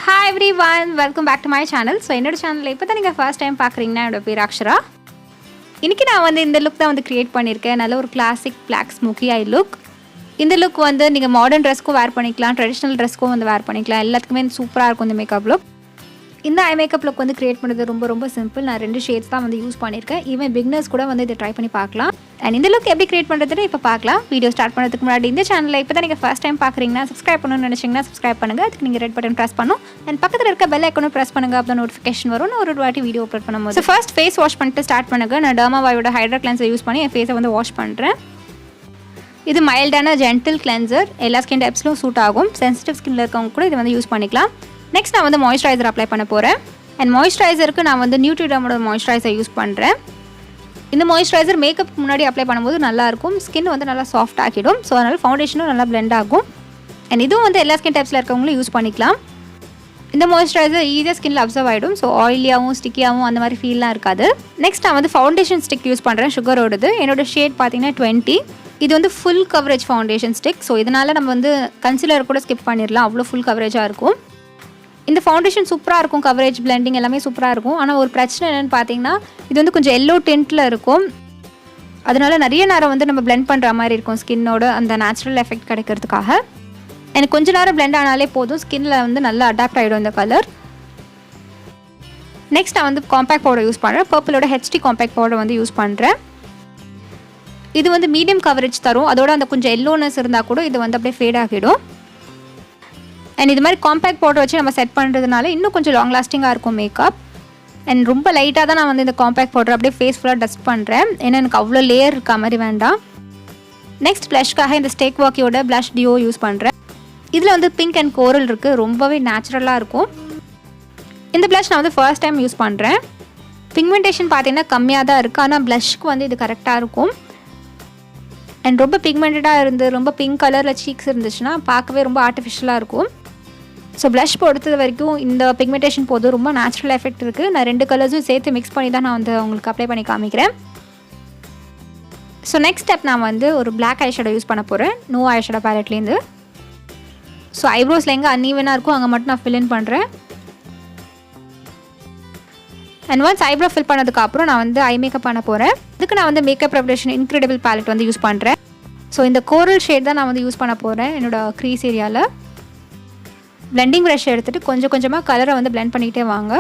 Hi everyone, welcome back to my channel. So என்னோட சேனல்ல இப்போ தான் நீங்க ஃபர்ஸ்ட் டைம் பார்க்குறீங்கன்னா என்னோட பேர் அக்ஷரா. இன்னைக்கு நான் வந்து இந்த லுக் தான் வந்து கிரியேட் பண்ணியிருக்கேன். நல்ல ஒரு classic black smoky eye look. இந்த லுக் வந்து நீங்கள் மாடர்ன் ட்ரெஸ்க்கும் வேர் பண்ணிக்கலாம், ட்ரெடிஷ்னல் ட்ரெஸ்க்கும் வந்து வேர் பண்ணிக்கலாம். எல்லாத்துக்குமே சூப்பராக இருக்கும் இந்த மேக்கப் லுக். இந்த ஐ மேக்கப் லுக் வந்து கிரியேட் பண்ணுறது ரொம்ப சிம்பிள். நான் 2 ஷேட்ஸ் தான் வந்து யூஸ் பண்ணியிருக்கேன். ஈவன் பிகினர்ஸ் கூட வந்து இதை ட்ரை பண்ணி பார்க்கலாம். அண்ட் இந்த லுக் எப்படி கிரியேட் பண்ணுறதுன்னு இப்போ பார்க்கலாம். வீடியோ ஸ்டார்ட் பண்ணுறதுக்கு முன்னாடி இந்த சேனலில் இப்போ தான் நீங்கள் ஃபர்ஸ்ட் டைம் பார்க்குறீங்கன்னா சப்ஸ்கிரைப் பண்ணணும்னு நினச்சிங்கன்னா சப்ஸ்கிரைப் பண்ணுங்கள். அதுக்கு நீங்கள் ரெட் பட்டன் ப்ரெஸ் பண்ணும் அண்ட் பக்கத்தில் இருக்க பெல் ஐக்கனும் ப்ரெஸ் பண்ணுங்கள். அப்போ நோட்டிஃபிகேஷன் வரும் நான் ஒரு வாட்டி வீடியோ அப்லோட் பண்ணும்போது. ஃபர்ஸ்ட் ஃபேஸ் வாஷ் பண்ணிட்டு ஸ்டார்ட் பண்ணுங்கள். நான் Dermavive Hydra கிளென்சர் யூஸ் பண்ணி என் ஃபேஸை வந்து வாஷ் பண்ணுறேன். இது மைல்டான ஜென்டில் கிளென்சர், எல்லா ஸ்கின் டைப்ஸ்லும் சூட் ஆகும். சென்சிட்டிவ் ஸ்கின்ல இருக்கவங்க கூட இதை வந்து யூஸ் பண்ணிக்கலாம். நெக்ஸ்ட் நான் வந்து மாய்ஸ்சரைசர் அப்ளை பண்ண போகிறேன். அண்ட் மாய்ஸ்சரைசருக்கு நான் வந்து Neutriderm மாய்ஸ்சரைசர் யூஸ் பண்ணுறேன். இந்த மாய்ஸ்சரைசர் மேக்கப்புக்கு முன்னாடி அப்ளை பண்ணும்போது நல்லாயிருக்கும். ஸ்கின் வந்து நல்லா சாஃப்ட் ஆக்கிடும். ஸோ அதனால் ஃபவுண்டேஷனும் நல்லா பிளெண்ட் ஆகும். அண்ட் இதுவும் வந்து எல்லா ஸ்கின் டைப்ஸில் இருக்கவங்களும் யூஸ் பண்ணிக்கலாம். இந்த மாய்ஸ்சரைசர் ஈஸியாக ஸ்கின்ல அப்சர்வ் ஆகிடும். ஸோ ஆயிலியாகவும் ஸ்டிக்கியாகவும் அந்த மாதிரி ஃபீல்லாம் இருக்காது. நெக்ஸ்ட் நான் வந்து ஃபவுண்டேஷன் ஸ்டிக் யூஸ் பண்ணுறேன், சுகரோடது. என்னோட ஷேட் பார்த்தீங்கன்னா 20. இது வந்து full coverage foundation stick. So இதனால் நம்ம வந்து கன்சிலர் கூட ஸ்கிப் பண்ணிடலாம், அவ்வளோ ஃபுல் கவரேஜாக இருக்கும். இந்த ஃபவுண்டேஷன் சூப்பராக இருக்கும், கவரேஜ் பிளெண்டிங் எல்லாமே சூப்பராக இருக்கும். ஆனால் ஒரு பிரச்சனை என்னென்னு பார்த்தீங்கன்னா இது வந்து கொஞ்சம் எல்லோ டின்ட்டில் இருக்கும். அதனால நிறைய நேரம் வந்து நம்ம பிளெண்ட் பண்ணுற மாதிரி இருக்கும் ஸ்கின்னோட அந்த நேச்சுரல் எஃபெக்ட் கிடைக்கிறதுக்காக. எனக்கு கொஞ்ச நேரம் பிளெண்ட் ஆனாலே போதும், ஸ்கின்னில் வந்து நல்லா அடாப்ட் ஆகிடும் இந்த கலர். நெக்ஸ்ட் நான் வந்து காம்பேக்ட் பவுடர் யூஸ் பண்ணுறேன். பர்பிளோட ஹெட்ஸ்டிக் காம்பேக்ட் பவுடர் வந்து யூஸ் பண்ணுறேன். இது வந்து மீடியம் கவரேஜ் தரும். அதோட அந்த கொஞ்சம் எல்லோனஸ் இருந்தால் கூட இது வந்து அப்படியே ஃபேட் ஆகிடும். அண்ட் இது மாதிரி காம்பேக்ட் பவுடர் வச்சு நம்ம செட் பண்ணுறதுனால இன்னும் கொஞ்சம் லாங் லாஸ்டிங்காக இருக்கும் மேக்கப். அண்ட் ரொம்ப லைட்டாக தான் நான் வந்து இந்த காம்பேக்ட் பவுடர் அப்படியே ஃபேஸ் ஃபுல்லாக டஸ்ட் பண்ணுறேன். ஏன்னா எனக்கு அவ்வளோ லேயர் இருக்கா மாதிரி வேண்டாம். நெக்ஸ்ட் ப்ளஷ்க்காக இந்த ஸ்டேக் வாக்கியோட ப்ளஷ் டியோ யூஸ் பண்ணுறேன். இதில் வந்து பிங்க் அண்ட் கோரல் இருக்குது, ரொம்பவே நேச்சுரலாக இருக்கும். இந்த ப்ளஷ் நான் வந்து ஃபர்ஸ்ட் டைம் யூஸ் பண்ணுறேன். பிக்மெண்டேஷன் பார்த்தீங்கன்னா கம்மியாக தான் இருக்குது, ஆனால் ப்ளஷ்க்கு வந்து இது கரெக்டாக இருக்கும். அண்ட் ரொம்ப பிக்மெண்டடாக இருந்து ரொம்ப பிங்க் கலரில் சீக்ஸ் இருந்துச்சுன்னா பார்க்கவே ரொம்ப ஆர்டிஃபிஷியலாக இருக்கும். ஸோ ப்ளஷ் பொறுத்தது வரைக்கும் இந்த பிக்மெண்டேஷன் போதும், ரொம்ப நேச்சுரல் எஃபெக்ட் இருக்குது. நான் 2 கலர்ஸும் சேர்த்து மிக்ஸ் பண்ணி தான் நான் வந்து உங்களுக்கு அப்ளை பண்ணி காமிக்கிறேன். ஸோ நெக்ஸ்ட் ஸ்டெப் நான் வந்து ஒரு பிளாக் ஐ ஷேடோ யூஸ் பண்ண போகிறேன், நோ ஐ ஷேடோ பேலட்லேருந்து. ஸோ ஐப்ரோஸில் எங்கே அன்ஈவனாக இருக்கும் அங்கே மட்டும் நான் ஃபில் இன் பண்ணுறேன். அண்ட் ஒன்ஸ் ஐப்ரோ ஃபில் பண்ணதுக்கப்புறம் நான் வந்து ஐ மேக்கப் பண்ண போகிறேன். இதுக்கு நான் வந்து மேக்கப் ப்ரிப்பரேஷன் இன்க்ரெடிபிள் பேலட் வந்து யூஸ் பண்ணுறேன். ஸோ இந்த கோரல் ஷேட் தான் நான் வந்து யூஸ் பண்ண போகிறேன் என்னோடய க்ரீஸ் ஏரியாவில். பிளெண்டிங் ப்ரஷ் எடுத்துகிட்டு கொஞ்சம் கொஞ்சமாக கலரை வந்து பிளெண்ட் பண்ணிகிட்டே வாங்க.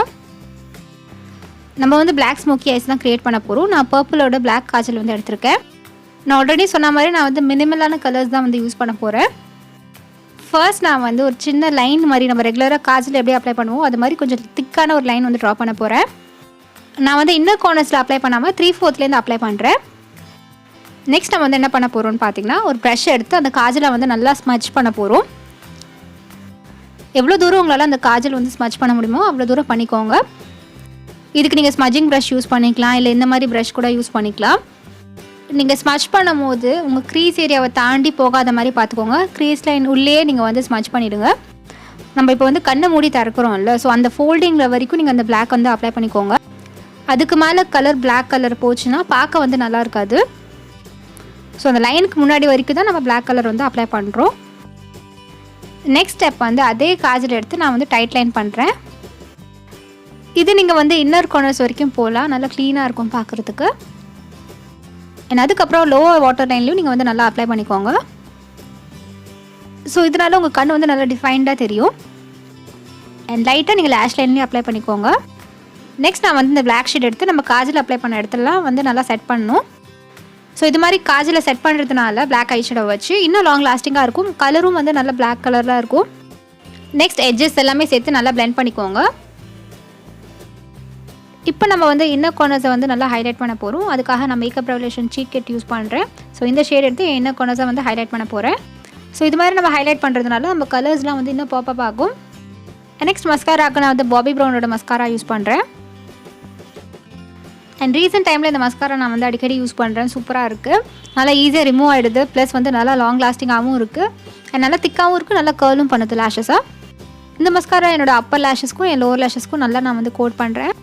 நம்ம வந்து பிளாக் ஸ்மோக்கி ஐஸ் தான் க்ரியேட் பண்ண போகிறோம். நான் பர்பிளோட பிளாக் காஜல் வந்து எடுத்திருக்கேன். நான் ஆல்ரெடி சொன்ன மாதிரி நான் வந்து மினிமலான கலர்ஸ் தான் வந்து யூஸ் பண்ண போகிறேன். ஃபர்ஸ்ட் நான் வந்து ஒரு சின்ன லைன் மாதிரி நம்ம ரெகுலராக காஜல் எப்படி அப்ளை பண்ணுவோம் அது மாதிரி கொஞ்சம் திக்கான ஒரு லைன் வந்து ட்ரா பண்ண போகிறேன். நான் வந்து இன்னர் கார்னர்ஸில் அப்ளை பண்ணாமல் 3/4 அப்ளை பண்ணுறேன். நெக்ஸ்ட் நம்ம வந்து என்ன பண்ண போகிறோம்னு பார்த்தீங்கன்னா ஒரு ப்ரஷ் எடுத்து அந்த காஜலை வந்து நல்லா ஸ்மட்ச் பண்ண போகிறோம். எவ்வளோ தூரம் உங்களால் அந்த காஜல் வந்து ஸ்மட்ச் பண்ண முடியுமோ அவ்வளோ தூரம் பண்ணிக்கோங்க. இதுக்கு நீங்கள் ஸ்மட்சிங் ப்ரஷ் யூஸ் பண்ணிக்கலாம், இல்லை இந்த மாதிரி ப்ரஷ் கூட யூஸ் பண்ணிக்கலாம். நீங்கள் ஸ்மட்ச் பண்ணும் போது உங்கள் க்ரீஸ் ஏரியாவை தாண்டி போகாத மாதிரி பார்த்துக்கோங்க. க்ரீஸ் லைன் உள்ளே நீங்கள் வந்து ஸ்மட்ச் பண்ணிவிடுங்க. நம்ம இப்போ வந்து கண்ணை மூடி திறக்கிறோம்ல, ஸோ அந்த ஃபோல்டிங்கில் வரைக்கும் நீங்கள் அந்த பிளாக் வந்து அப்ளை பண்ணிக்கோங்க. அதுக்கு மேலே கலர் பிளாக் கலர் போச்சுன்னா பார்க்க வந்து நல்லா இருக்காது. ஸோ அந்த லைனுக்கு முன்னாடி வரைக்கும் தான் நம்ம பிளாக் கலர் வந்து அப்ளை பண்ணுறோம். நெக்ஸ்ட் ஸ்டெப் வந்து அதே காஜல் எடுத்து நான் வந்து டைட் லைன் பண்ணுறேன். இது நீங்கள் வந்து இன்னர் கார்னர்ஸ் வரைக்கும் போகலாம், நல்லா க்ளீனாக இருக்கும் பார்க்குறதுக்கு. அண்ட் அதுக்கப்புறம் லோவர் வாட்டர் லைன்லையும் நீங்கள் வந்து நல்லா அப்ளை பண்ணிக்கோங்க. ஸோ இதனால் உங்கள் கண் வந்து நல்லா டிஃபைன்டாக தெரியும். அண்ட் லைட்டாக நீங்கள் லேஷ் லைன்லேயும் அப்ளை பண்ணிக்கோங்க. நெக்ஸ்ட் நான் வந்து இந்த பிளாக் ஷீட் எடுத்து நம்ம காஜல் அப்ளை பண்ண இடத்துலலாம் வந்து நல்லா செட் பண்ணணும். ஸோ இது மாதிரி காஜலை செட் பண்ணுறதுனால பிளாக் ஐ ஷேடோ வச்சு இன்னும் லாங் லாஸ்டிங்காக இருக்கும். கலரும் வந்து நல்லா பிளாக் கலரில் இருக்கும். நெக்ஸ்ட் எட்ஜஸ் எல்லாமே சேர்த்து நல்லா பிளெண்ட் பண்ணிக்கோங்க. இப்போ நம்ம வந்து இன்னர் கார்னர்ஸை வந்து நல்லா ஹைலைட் பண்ண போகிறோம். அதுக்காக நான் Makeup Revolution cheek kit use பண்ணுறேன். ஸோ இந்த ஷேட் எடுத்து இன்னர் கார்னர்ஸை வந்து ஹைலைட் பண்ண போகிறேன். ஸோ இது மாதிரி நம்ம ஹைலைட் பண்ணுறதுனால நம்ம கலர்ஸ்லாம் வந்து இன்னும் பாப்பப் ஆகும். நெக்ஸ்ட் மஸ்காராவுக்கு நான் வந்து பாபி ப்ரௌனோட மஸ்காரா யூஸ் பண்ணுறேன். அண்ட் ரீசெண்ட் டைமில் இந்த மஸ்காரா நான் வந்து அடிக்கடி யூஸ் பண்ணுறேன். சூப்பராக இருக்குது, நல்லா ஈஸியாக ரிமூவ் ஆகிடுது. ப்ளஸ் வந்து நல்லா லாங் லாஸ்டிங்காகவும் இருக்குது. அண்ட் நல்லா திக்காகவும் இருக்குது, நல்லா கர்லும் பண்ணுது லேஷஸாக. இந்த மஸ்காரா என்னோட அப்பர் லேஷஸ்க்கும் என் லோவர் லேஷஸ்க்கும் நல்லா நான் வந்து கோட் பண்ணுறேன்.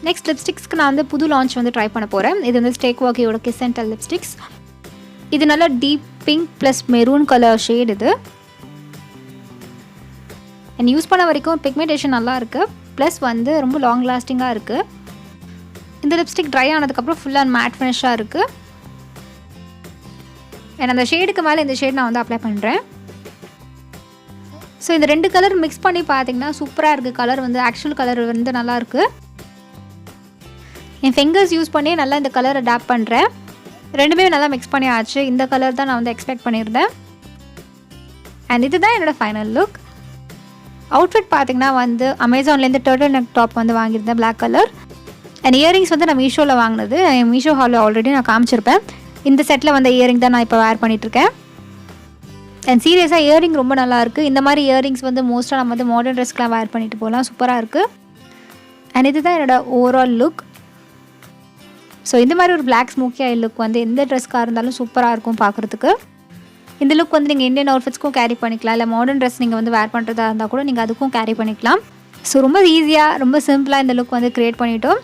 நெக்ஸ்ட் லிப்ஸ்டிக்ஸ்க்கு நான் வந்து புது லான்ச் வந்து ட்ரை பண்ண போகிறேன். இது வந்து ஸ்டேக் வாக்கியோட கிஸ் அண்ட் டெல் லிப்ஸ்டிக்ஸ். இது நல்லா deep pink plus maroon colour shade. இது அண்ட் யூஸ் பண்ண வரைக்கும் பிக்மெண்டேஷன் நல்லா இருக்குது, ப்ளஸ் வந்து ரொம்ப லாங் லாஸ்டிங்காக இருக்குது. இந்த லிப்ஸ்டிக் ட்ரை ஆனதுக்கப்புறம் ஃபுல்லாக மேட் ஃபினிஷாக இருக்குது. அண்ட் அந்த ஷேடுக்கு மேலே இந்த ஷேட் நான் வந்து அப்ளை பண்ணுறேன். ஸோ இந்த 2 கலர் மிக்ஸ் பண்ணி பார்த்தீங்கன்னா சூப்பராக இருக்குது. கலர் வந்து ஆக்சுவல் கலர் வந்து நல்லாயிருக்கு. என் ஃபிங்கர்ஸ் யூஸ் பண்ணி நல்லா இந்த கலர் அடாப்ட் பண்ணுறேன். ரெண்டுமே நல்லா மிக்ஸ் பண்ணி ஆச்சு. இந்த கலர் தான் நான் வந்து எக்ஸ்பெக்ட் பண்ணியிருந்தேன். அண்ட் இதுதான் என்னோடய ஃபைனல் லுக். அவுட்ஃபிட் பார்த்திங்கன்னா வந்து அமேசான்லேருந்து டர்ட்டில் நெக் டாப் வந்து வாங்கியிருந்தேன் பிளாக் கலர். அண்ட் இயரிங்ஸ் வந்து நான் மீஷோவில் வாங்கினது. மீஷோ ஹாலில் ஆல்ரெடி நான் காமிச்சிருப்பேன். இந்த செட்டில் வந்து இயரிங் தான் நான் இப்போ வேர் பண்ணிகிட்ருக்கேன். அண்ட் சீரியஸாக இயரிங் ரொம்ப நல்லாயிருக்கு. இந்த மாதிரி இயரிங்ஸ் வந்து மோஸ்ட்டாக நம்ம வந்து மாடர்ன் ட்ரெஸ்க்கெலாம் வேர் பண்ணிட்டு போகலாம். சூப்பராக இருக்குது. அண்ட் இதுதான் என்னோடய ஓவரால் லுக். ஸோ இந்த மாதிரி ஒரு பிளாக் ஸ்மோக்கி ஐ லுக் வந்து எந்த ட்ரெஸ்க்காக இருந்தாலும் சூப்பராக இருக்கும் பார்க்குறதுக்கு. இந்த லுக் வந்து நீங்கள் இந்தியன் அவுட்ஃபிட்ஸ்க்கும் கேரி பண்ணிக்கலாம், இல்லை மாடர்ன் ட்ரெஸ் நீங்கள் வந்து வேர் பண்ணுறதா இருந்தால் கூட நீங்கள் அதுக்கும் கேரி பண்ணிக்கலாம். ஸோ ரொம்ப ஈஸியாக ரொம்ப சிம்பிளாக இந்த லுக் வந்து க்ரியேட் பண்ணிட்டோம்.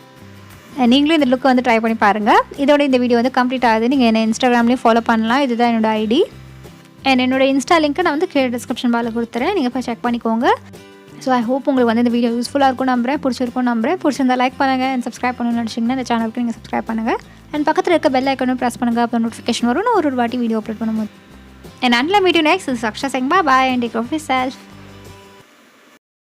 நீங்களும் இந்த லுக்கை வந்து ட்ரை பண்ணி பாருங்கள். இதோட இந்த வீடியோ வந்து கம்ப்ளீட் ஆகுது. நீங்கள் என்ன இன்ஸ்டாகிராம்லேயும் ஃபாலோ பண்ணலாம். இதுதான் என்னோடய ஐடி. அண்ட் என்னோடய இன்ஸ்டா லிங்க்கை நான் வந்து கீழே டிஸ்கிரிப்ஷன் பாரில் கொடுத்துறேன். நீங்கள் போய் செக் பண்ணிக்கோங்க. ஸோ ஐ ஹோப் உங்களுக்கு வந்து இந்த வீடியோ யூஸ்ஃபுல்லாக இருக்கும் நம்புறேன். பிடிச்சிருக்கும் நம்புறேன். பிடிச்சிருந்தா லைக் பண்ணுங்கள். அண்ட் சப்ஸ்கிரைப் பண்ணணும்னு நினச்சிங்கன்னா இந்த சேனலுக்கு நீங்கள் சப்ஸ்கிரைப் பண்ணுங்கள். அண்ட் பக்கத்தில் இருக்க பெல் ஐக்கனும் ப்ரெஸ் பண்ணுங்கள். அப்போ நோட்டிஃபிகேஷன் வரும் நான் ஒரு வாட்டி வீடியோ அப்லோட் பண்ணும்போது. And until I meet you next, this is Akshara saying bye bye and take care of yourself.